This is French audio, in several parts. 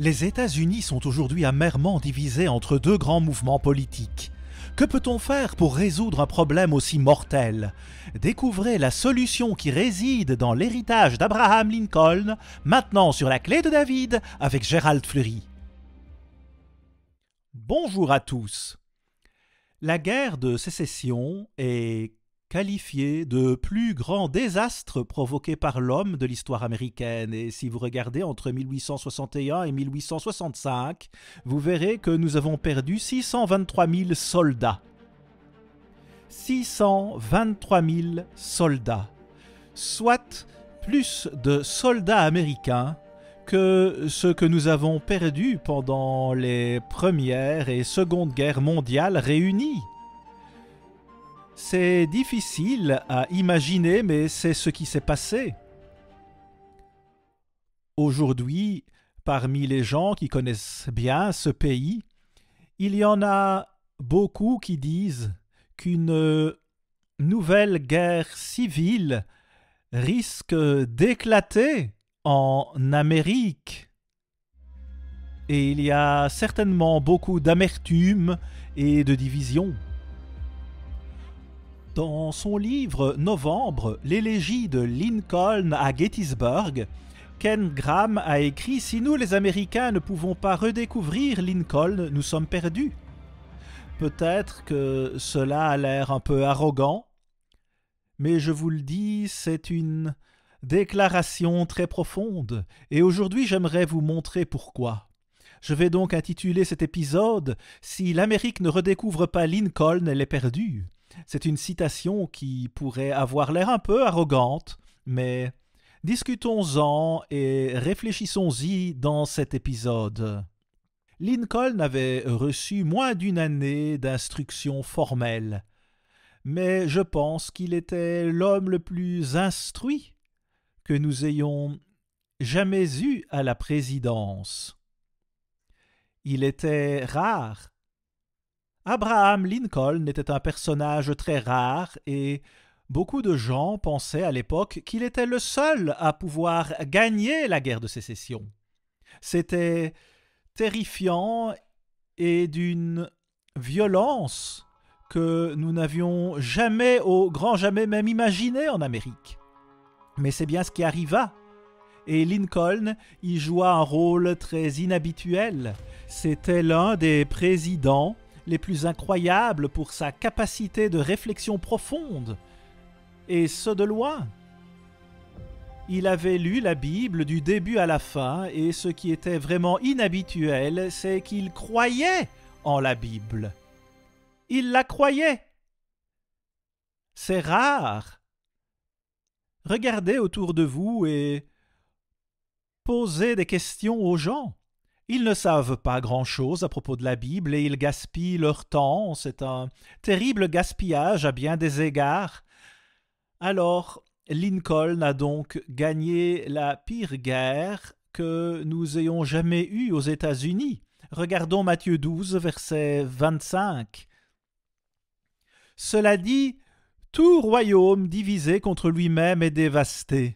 Les États-Unis sont aujourd'hui amèrement divisés entre deux grands mouvements politiques. Que peut-on faire pour résoudre un problème aussi mortel? Découvrez la solution qui réside dans l'héritage d'Abraham Lincoln, maintenant sur la clé de David avec Gérald Fleury. Bonjour à tous. La guerre de sécession est qualifiée de plus grand désastre provoqué par l'homme de l'histoire américaine. Et si vous regardez entre 1861 et 1865, vous verrez que nous avons perdu 623 000 soldats. 623 000 soldats, soit plus de soldats américains que ce que nous avons perdu pendant les Premières et Secondes Guerres mondiales réunies. C'est difficile à imaginer, mais c'est ce qui s'est passé. Aujourd'hui, parmi les gens qui connaissent bien ce pays, il y en a beaucoup qui disent qu'une nouvelle guerre civile risque d'éclater en Amérique. Et il y a certainement beaucoup d'amertume et de division. Dans son livre Novembre, l'élégie de Lincoln à Gettysburg, Ken Graham a écrit « Si nous, les Américains, ne pouvons pas redécouvrir Lincoln, nous sommes perdus. » Peut-être que cela a l'air un peu arrogant, mais je vous le dis, c'est une déclaration très profonde, et aujourd'hui j'aimerais vous montrer pourquoi. Je vais donc intituler cet épisode « Si l'Amérique ne redécouvre pas Lincoln, elle est perdue ». C'est une citation qui pourrait avoir l'air un peu arrogante, mais discutons-en et réfléchissons-y dans cet épisode. Lincoln avait reçu moins d'une année d'instruction formelle, mais je pense qu'il était l'homme le plus instruit que nous ayons jamais eu à la présidence. Il était rare. Abraham Lincoln était un personnage très rare et beaucoup de gens pensaient à l'époque qu'il était le seul à pouvoir gagner la guerre de sécession. C'était terrifiant et d'une violence que nous n'avions jamais, au grand jamais même imaginé en Amérique. Mais c'est bien ce qui arriva. Et Lincoln y joua un rôle très inhabituel. C'était l'un des présidents les plus incroyables pour sa capacité de réflexion profonde, et ce de loin. Il avait lu la Bible du début à la fin, et ce qui était vraiment inhabituel, c'est qu'il croyait en la Bible. Il la croyait. C'est rare. Regardez autour de vous et posez des questions aux gens. Ils ne savent pas grand-chose à propos de la Bible et ils gaspillent leur temps. C'est un terrible gaspillage à bien des égards. Alors, Lincoln a donc gagné la pire guerre que nous ayons jamais eue aux États-Unis. Regardons Matthieu 12, verset 25. Cela dit, tout royaume divisé contre lui-même est dévasté.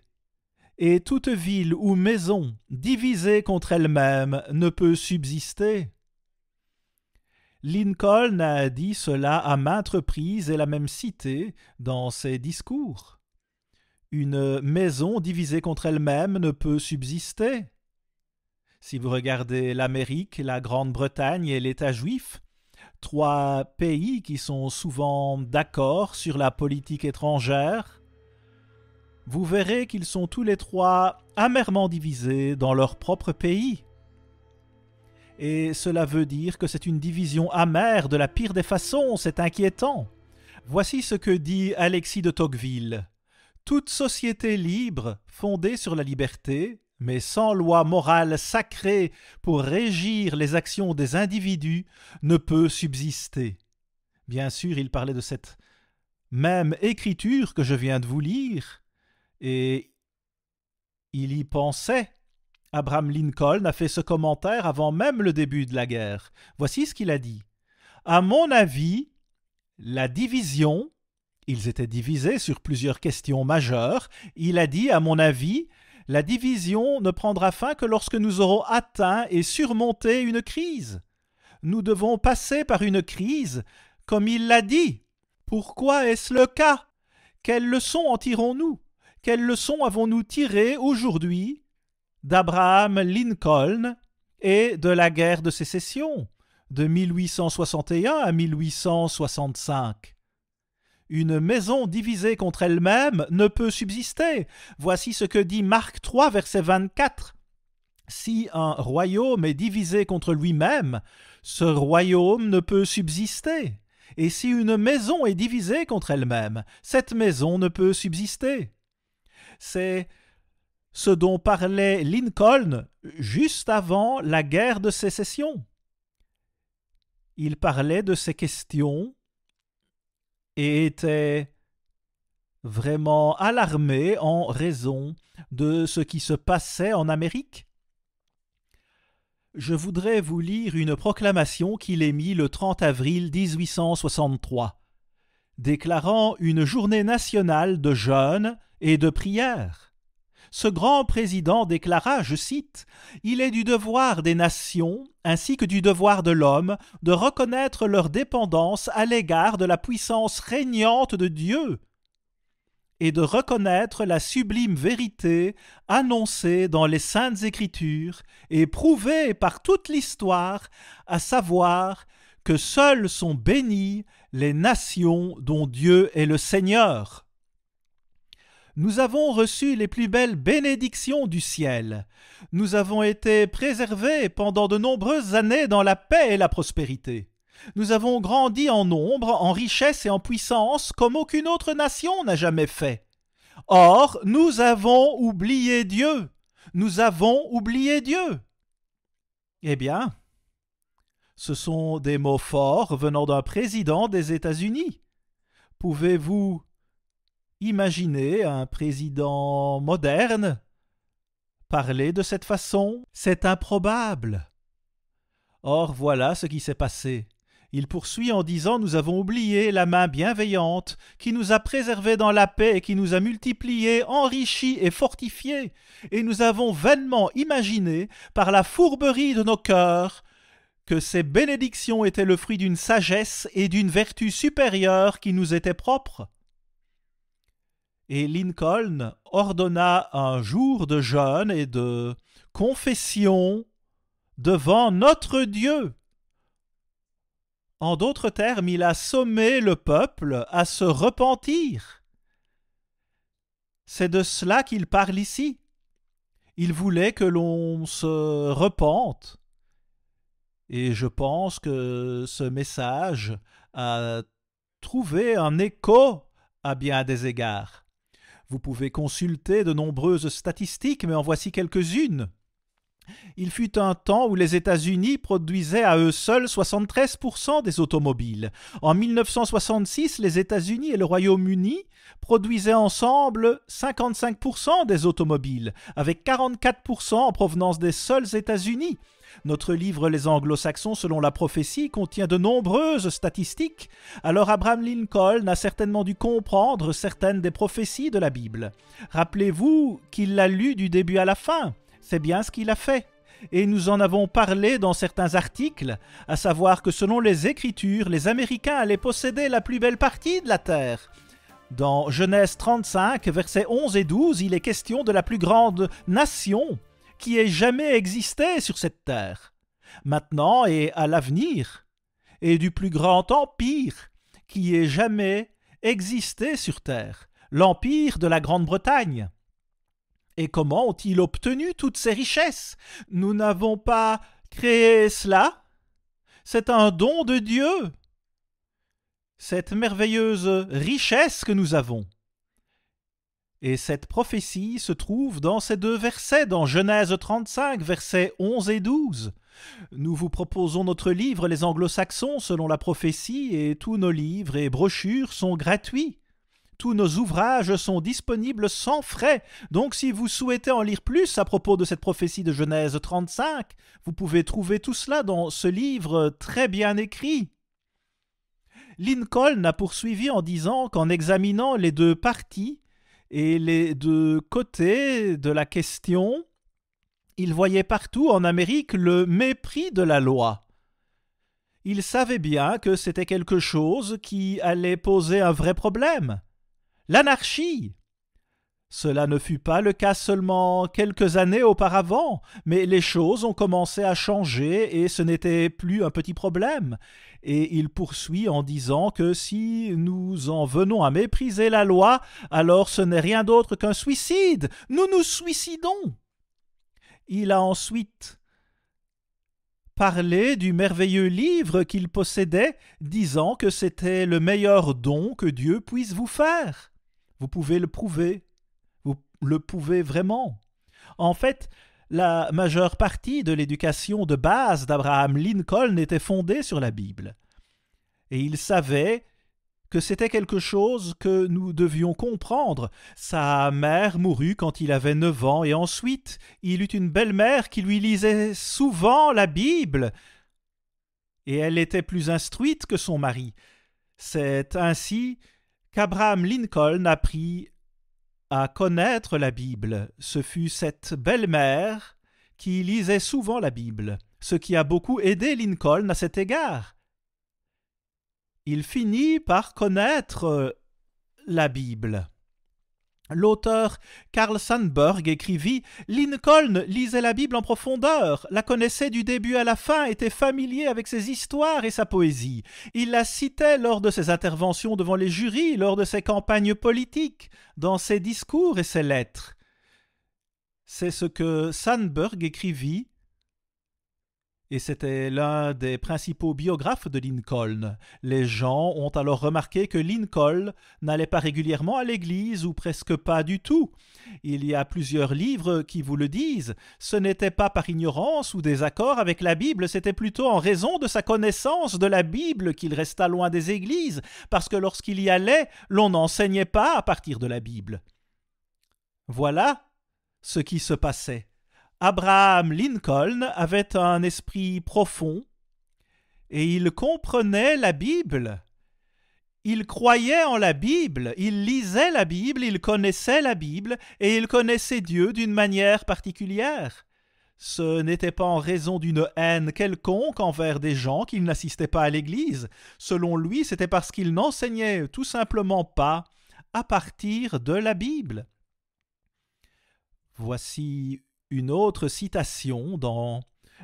Et toute ville ou maison divisée contre elle-même ne peut subsister. Lincoln a dit cela à maintes reprises et l'a même cité dans ses discours. Une maison divisée contre elle-même ne peut subsister. Si vous regardez l'Amérique, la Grande-Bretagne et l'État juif, trois pays qui sont souvent d'accord sur la politique étrangère, vous verrez qu'ils sont tous les trois amèrement divisés dans leur propre pays. Et cela veut dire que c'est une division amère de la pire des façons, c'est inquiétant. Voici ce que dit Alexis de Tocqueville. « Toute société libre, fondée sur la liberté, mais sans loi morale sacrée pour régir les actions des individus, ne peut subsister. » Bien sûr, il parlait de cette même écriture que je viens de vous lire, et il y pensait. Abraham Lincoln a fait ce commentaire avant même le début de la guerre. Voici ce qu'il a dit. « À mon avis, la division, ils étaient divisés sur plusieurs questions majeures, il a dit, à mon avis, La division ne prendra fin que lorsque nous aurons atteint et surmonté une crise. Nous devons passer par une crise, comme il l'a dit. Pourquoi est-ce le cas? Quelles leçons en tirons-nous? Quelles leçons avons-nous tirées aujourd'hui d'Abraham Lincoln et de la guerre de sécession de 1861 à 1865? Une maison divisée contre elle-même ne peut subsister. Voici ce que dit Marc 3, verset 24. Si un royaume est divisé contre lui-même, ce royaume ne peut subsister. Et si une maison est divisée contre elle-même, cette maison ne peut subsister. C'est ce dont parlait Lincoln juste avant la guerre de sécession. Il parlait de ces questions et était vraiment alarmé en raison de ce qui se passait en Amérique. Je voudrais vous lire une proclamation qu'il émit le 30 avril 1863, déclarant une journée nationale de jeûne et de prière. Ce grand président déclara, je cite, « Il est du devoir des nations, ainsi que du devoir de l'homme, de reconnaître leur dépendance à l'égard de la puissance régnante de Dieu et de reconnaître la sublime vérité annoncée dans les Saintes Écritures et prouvée par toute l'histoire, à savoir que seules sont bénies les nations dont Dieu est le Seigneur. Nous avons reçu les plus belles bénédictions du ciel. Nous avons été préservés pendant de nombreuses années dans la paix et la prospérité. Nous avons grandi en nombre, en richesse et en puissance comme aucune autre nation n'a jamais fait. Or, nous avons oublié Dieu. Nous avons oublié Dieu. Eh bien, ce sont des mots forts venant d'un président des États-Unis. Pouvez-vous imaginer un président moderne parler de cette façon? C'est improbable. Or, voilà ce qui s'est passé. Il poursuit en disant « Nous avons oublié la main bienveillante qui nous a préservés dans la paix et qui nous a multipliés, enrichis et fortifiés, et nous avons vainement imaginé, par la fourberie de nos cœurs, que ces bénédictions étaient le fruit d'une sagesse et d'une vertu supérieure qui nous étaient propres. » Et Lincoln ordonna un jour de jeûne et de confession devant notre Dieu. En d'autres termes, il a sommé le peuple à se repentir. C'est de cela qu'il parle ici. Il voulait que l'on se repente. Et je pense que ce message a trouvé un écho à bien des égards. Vous pouvez consulter de nombreuses statistiques, mais en voici quelques-unes. Il fut un temps où les États-Unis produisaient à eux seuls 73% des automobiles. En 1966, les États-Unis et le Royaume-Uni produisaient ensemble 55% des automobiles, avec 44% en provenance des seuls États-Unis. Notre livre Les Anglo-Saxons selon la prophétie contient de nombreuses statistiques, alors Abraham Lincoln a certainement dû comprendre certaines des prophéties de la Bible. Rappelez-vous qu'il l'a lu du début à la fin. C'est bien ce qu'il a fait. Et nous en avons parlé dans certains articles, à savoir que selon les Écritures, les Américains allaient posséder la plus belle partie de la terre. Dans Genèse 35, versets 11 et 12, il est question de la plus grande nation qui ait jamais existé sur cette terre, maintenant et à l'avenir, et du plus grand empire qui ait jamais existé sur terre, l'empire de la Grande-Bretagne. Et comment ont-ils obtenu toutes ces richesses? Nous n'avons pas créé cela. C'est un don de Dieu. Cette merveilleuse richesse que nous avons. Et cette prophétie se trouve dans ces deux versets, dans Genèse 35, versets 11 et 12. Nous vous proposons notre livre Les Anglo-Saxons selon la prophétie, et tous nos livres et brochures sont gratuits. Tous nos ouvrages sont disponibles sans frais. Donc si vous souhaitez en lire plus à propos de cette prophétie de Genèse 35, vous pouvez trouver tout cela dans ce livre très bien écrit. Lincoln a poursuivi en disant qu'en examinant les deux parties Et les deux côtés de la question, il voyait partout en Amérique le mépris de la loi. Il savait bien que c'était quelque chose qui allait poser un vrai problème. L'anarchie. Cela ne fut pas le cas seulement quelques années auparavant, mais les choses ont commencé à changer et ce n'était plus un petit problème. Et il poursuit en disant que si nous en venons à mépriser la loi, alors ce n'est rien d'autre qu'un suicide. Nous nous suicidons. Il a ensuite parlé du merveilleux livre qu'il possédait, disant que c'était le meilleur don que Dieu puisse vous faire. Vous pouvez le prouver. Vous le pouvez vraiment. En fait, la majeure partie de l'éducation de base d'Abraham Lincoln était fondée sur la Bible. Et il savait que c'était quelque chose que nous devions comprendre. Sa mère mourut quand il avait 9 ans et ensuite il eut une belle-mère qui lui lisait souvent la Bible. Et elle était plus instruite que son mari. C'est ainsi qu'Abraham Lincoln apprit à connaître la Bible. Ce fut cette belle-mère qui lisait souvent la Bible, ce qui a beaucoup aidé Lincoln à cet égard. Il finit par connaître la Bible. L'auteur Carl Sandburg écrivit « Lincoln lisait la Bible en profondeur, la connaissait du début à la fin, était familier avec ses histoires et sa poésie. Il la citait lors de ses interventions devant les jurys, lors de ses campagnes politiques, dans ses discours et ses lettres. » C'est ce que Sandburg écrivit, et c'était l'un des principaux biographes de Lincoln. Les gens ont alors remarqué que Lincoln n'allait pas régulièrement à l'église, ou presque pas du tout. Il y a plusieurs livres qui vous le disent. Ce n'était pas par ignorance ou désaccord avec la Bible, c'était plutôt en raison de sa connaissance de la Bible qu'il resta loin des églises, parce que lorsqu'il y allait, l'on n'enseignait pas à partir de la Bible. Voilà ce qui se passait. Abraham Lincoln avait un esprit profond et il comprenait la Bible. Il croyait en la Bible, il lisait la Bible, il connaissait la Bible et il connaissait Dieu d'une manière particulière. Ce n'était pas en raison d'une haine quelconque envers des gens qui n'assistaient pas à l'Église. Selon lui, c'était parce qu'il n'enseignait tout simplement pas à partir de la Bible. Voici une autre citation dans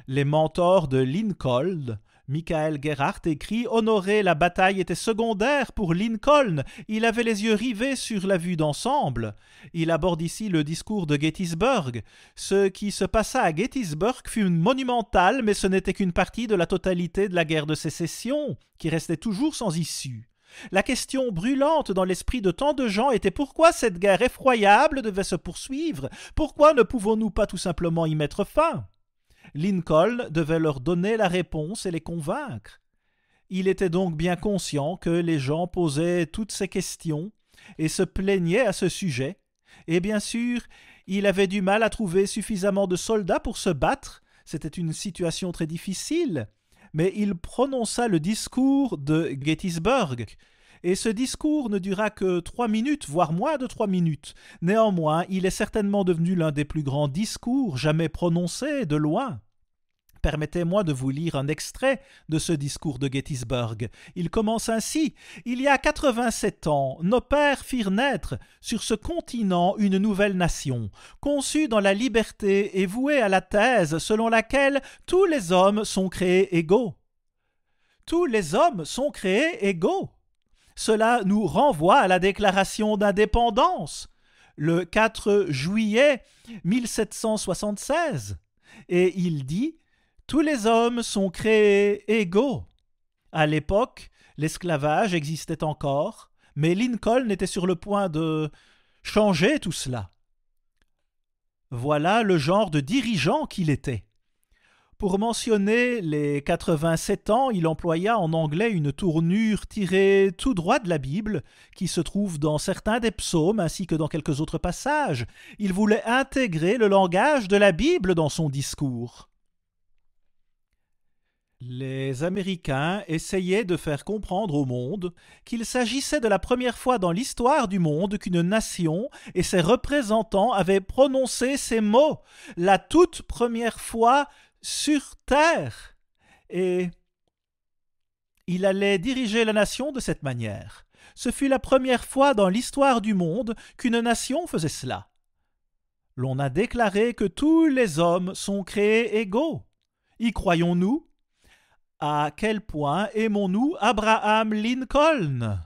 Les mentors de Lincoln. Michael Gerhardt écrit « Honorer la bataille était secondaire pour Lincoln. Il avait les yeux rivés sur la vue d'ensemble. » Il aborde ici le discours de Gettysburg. Ce qui se passa à Gettysburg fut monumental, mais ce n'était qu'une partie de la totalité de la guerre de sécession, qui restait toujours sans issue. La question brûlante dans l'esprit de tant de gens était pourquoi cette guerre effroyable devait se poursuivre? Pourquoi ne pouvons-nous pas tout simplement y mettre fin? Lincoln devait leur donner la réponse et les convaincre. Il était donc bien conscient que les gens posaient toutes ces questions et se plaignaient à ce sujet, et bien sûr, il avait du mal à trouver suffisamment de soldats pour se battre. C'était une situation très difficile. Mais il prononça le discours de Gettysburg, et ce discours ne dura que 3 minutes, voire moins de 3 minutes. Néanmoins, il est certainement devenu l'un des plus grands discours jamais prononcés de loin. Permettez-moi de vous lire un extrait de ce discours de Gettysburg. Il commence ainsi. « Il y a 87 ans, nos pères firent naître sur ce continent une nouvelle nation, conçue dans la liberté et vouée à la thèse selon laquelle tous les hommes sont créés égaux. » Tous les hommes sont créés égaux. Cela nous renvoie à la déclaration d'indépendance, le 4 juillet 1776. Et il dit « Tous les hommes sont créés égaux. » À l'époque, l'esclavage existait encore, mais Lincoln était sur le point de changer tout cela. Voilà le genre de dirigeant qu'il était. Pour mentionner les 87 ans, il employa en anglais une tournure tirée tout droit de la Bible, qui se trouve dans certains des psaumes ainsi que dans quelques autres passages. Il voulait intégrer le langage de la Bible dans son discours. Les les Américains essayaient de faire comprendre au monde qu'il s'agissait de la première fois dans l'histoire du monde qu'une nation et ses représentants avaient prononcé ces mots, la toute première fois sur Terre. Et il allait diriger la nation de cette manière. Ce fut la première fois dans l'histoire du monde qu'une nation faisait cela. L'on a déclaré que tous les hommes sont créés égaux. Y croyons-nous? À quel point aimons-nous Abraham Lincoln?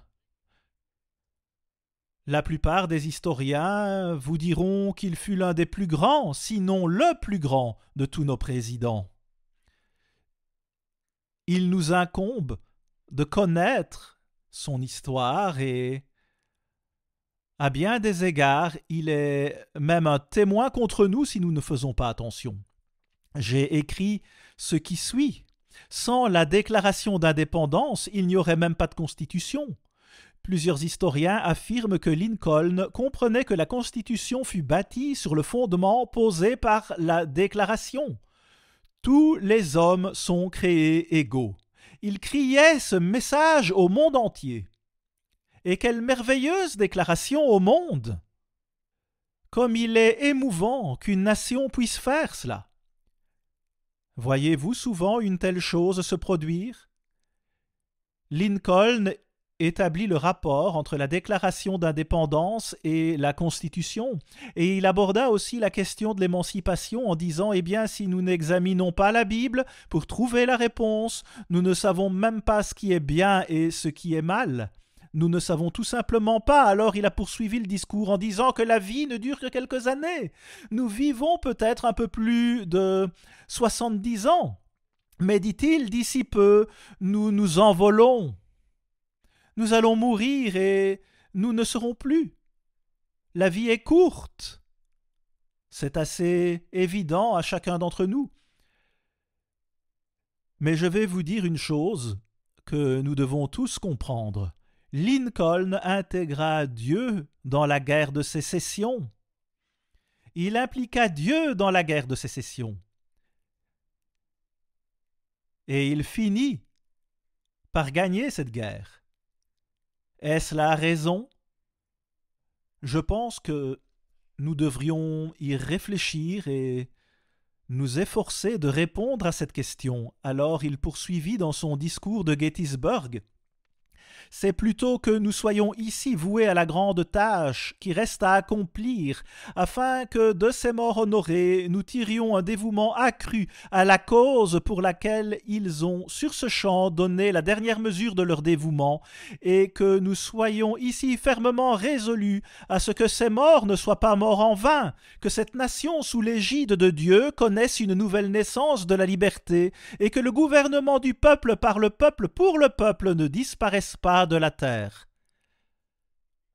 La plupart des historiens vous diront qu'il fut l'un des plus grands, sinon le plus grand de tous nos présidents. Il nous incombe de connaître son histoire et, à bien des égards, il est même un témoin contre nous si nous ne faisons pas attention. J'ai écrit ce qui suit. Sans la déclaration d'indépendance, il n'y aurait même pas de constitution. Plusieurs historiens affirment que Lincoln comprenait que la Constitution fut bâtie sur le fondement posé par la Déclaration. Tous les hommes sont créés égaux. Il criait ce message au monde entier. Et quelle merveilleuse déclaration au monde! Comme il est émouvant qu'une nation puisse faire cela. Voyez-vous souvent une telle chose se produire? Lincoln établit le rapport entre la déclaration d'indépendance et la Constitution, et il aborda aussi la question de l'émancipation en disant « Eh bien, si nous n'examinons pas la Bible pour trouver la réponse, nous ne savons même pas ce qui est bien et ce qui est mal. » Nous ne savons tout simplement pas. Alors il a poursuivi le discours en disant que la vie ne dure que quelques années. Nous vivons peut-être un peu plus de 70 ans. Mais dit-il, d'ici peu, nous nous envolons. Nous allons mourir et nous ne serons plus. La vie est courte. C'est assez évident à chacun d'entre nous. Mais je vais vous dire une chose que nous devons tous comprendre. Lincoln intégra Dieu dans la guerre de sécession. Il impliqua Dieu dans la guerre de sécession. Et il finit par gagner cette guerre. Est-ce la raison? Je pense que nous devrions y réfléchir et nous efforcer de répondre à cette question. Alors il poursuivit dans son discours de Gettysburg. C'est plutôt que nous soyons ici voués à la grande tâche qui reste à accomplir, afin que de ces morts honorés nous tirions un dévouement accru à la cause pour laquelle ils ont sur ce champ donné la dernière mesure de leur dévouement, et que nous soyons ici fermement résolus à ce que ces morts ne soient pas morts en vain, que cette nation sous l'égide de Dieu connaisse une nouvelle naissance de la liberté, et que le gouvernement du peuple par le peuple pour le peuple ne disparaisse pas de la terre.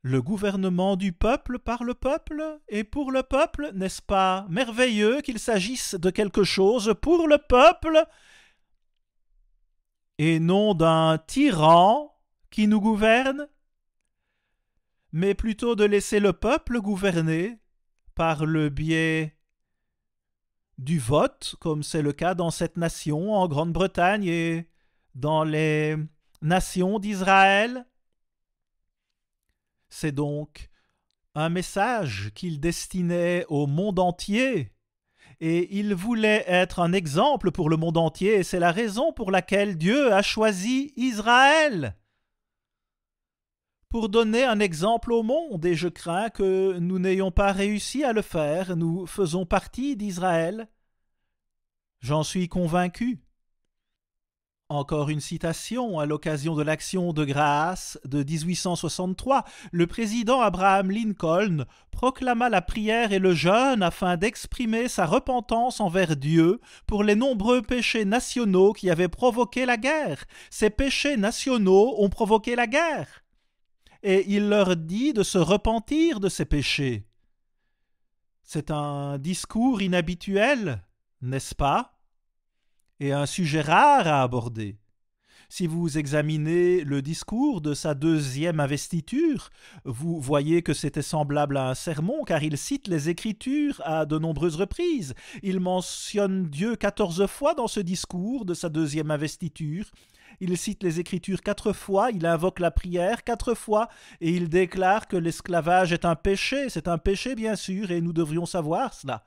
Le gouvernement du peuple par le peuple et pour le peuple, n'est-ce pas merveilleux qu'il s'agisse de quelque chose pour le peuple et non d'un tyran qui nous gouverne, mais plutôt de laisser le peuple gouverner par le biais du vote, comme c'est le cas dans cette nation, en Grande-Bretagne et dans les nations d'Israël. C'est donc un message qu'il destinait au monde entier, et il voulait être un exemple pour le monde entier, et c'est la raison pour laquelle Dieu a choisi Israël, pour donner un exemple au monde, et je crains que nous n'ayons pas réussi à le faire. Nous faisons partie d'Israël. J'en suis convaincu. Encore une citation à l'occasion de l'Action de grâce de 1863. Le président Abraham Lincoln proclama la prière et le jeûne afin d'exprimer sa repentance envers Dieu pour les nombreux péchés nationaux qui avaient provoqué la guerre. Ces péchés nationaux ont provoqué la guerre. Et il leur dit de se repentir de ces péchés. C'est un discours inhabituel, n'est-ce pas? Et un sujet rare à aborder. Si vous examinez le discours de sa deuxième investiture, vous voyez que c'était semblable à un sermon, car il cite les Écritures à de nombreuses reprises. Il mentionne Dieu 14 fois dans ce discours de sa deuxième investiture. Il cite les Écritures 4 fois, il invoque la prière 4 fois, et il déclare que l'esclavage est un péché. C'est un péché, bien sûr, et nous devrions savoir cela.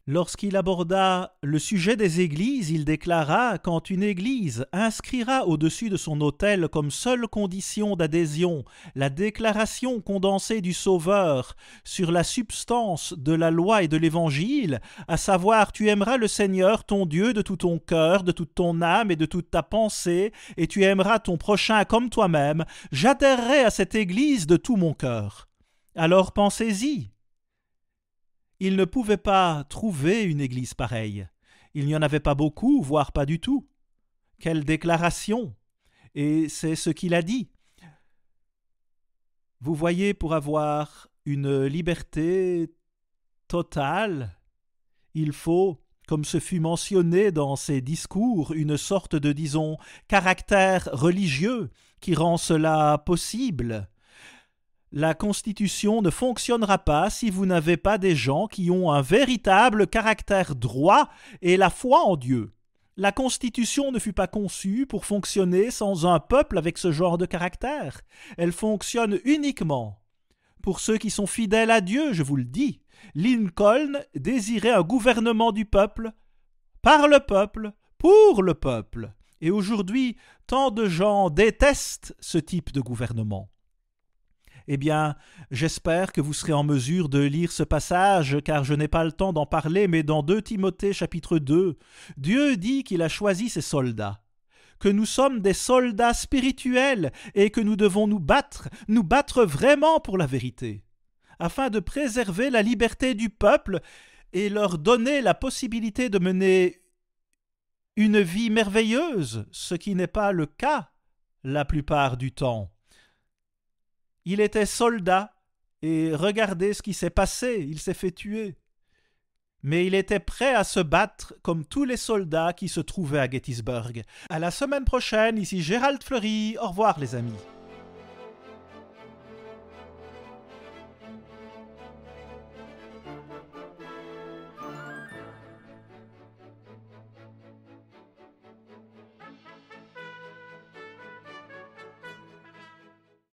Lorsqu'il aborda le sujet des églises, il déclara: « Quand une église inscrira au-dessus de son autel comme seule condition d'adhésion la déclaration condensée du Sauveur sur la substance de la loi et de l'Évangile, à savoir tu aimeras le Seigneur ton Dieu de tout ton cœur, de toute ton âme et de toute ta pensée, et tu aimeras ton prochain comme toi-même, j'adhérerai à cette église de tout mon cœur. » Alors pensez-y. Il ne pouvait pas trouver une église pareille. Il n'y en avait pas beaucoup, voire pas du tout. Quelle déclaration! Et c'est ce qu'il a dit. Vous voyez, pour avoir une liberté totale, il faut, comme ce fut mentionné dans ses discours, une sorte de, disons, caractère religieux qui rend cela possible. La Constitution ne fonctionnera pas si vous n'avez pas des gens qui ont un véritable caractère droit et la foi en Dieu. La Constitution ne fut pas conçue pour fonctionner sans un peuple avec ce genre de caractère. Elle fonctionne uniquement pour ceux qui sont fidèles à Dieu, je vous le dis. Lincoln désirait un gouvernement du peuple, par le peuple, pour le peuple. Et aujourd'hui, tant de gens détestent ce type de gouvernement. Eh bien, j'espère que vous serez en mesure de lire ce passage, car je n'ai pas le temps d'en parler, mais dans 2 Timothée chapitre 2, Dieu dit qu'il a choisi ses soldats, que nous sommes des soldats spirituels et que nous devons nous battre vraiment pour la vérité, afin de préserver la liberté du peuple et leur donner la possibilité de mener une vie merveilleuse, ce qui n'est pas le cas la plupart du temps. Il était soldat, et regardez ce qui s'est passé, il s'est fait tuer. Mais il était prêt à se battre comme tous les soldats qui se trouvaient à Gettysburg. À la semaine prochaine, ici Gérald Fleury, au revoir les amis.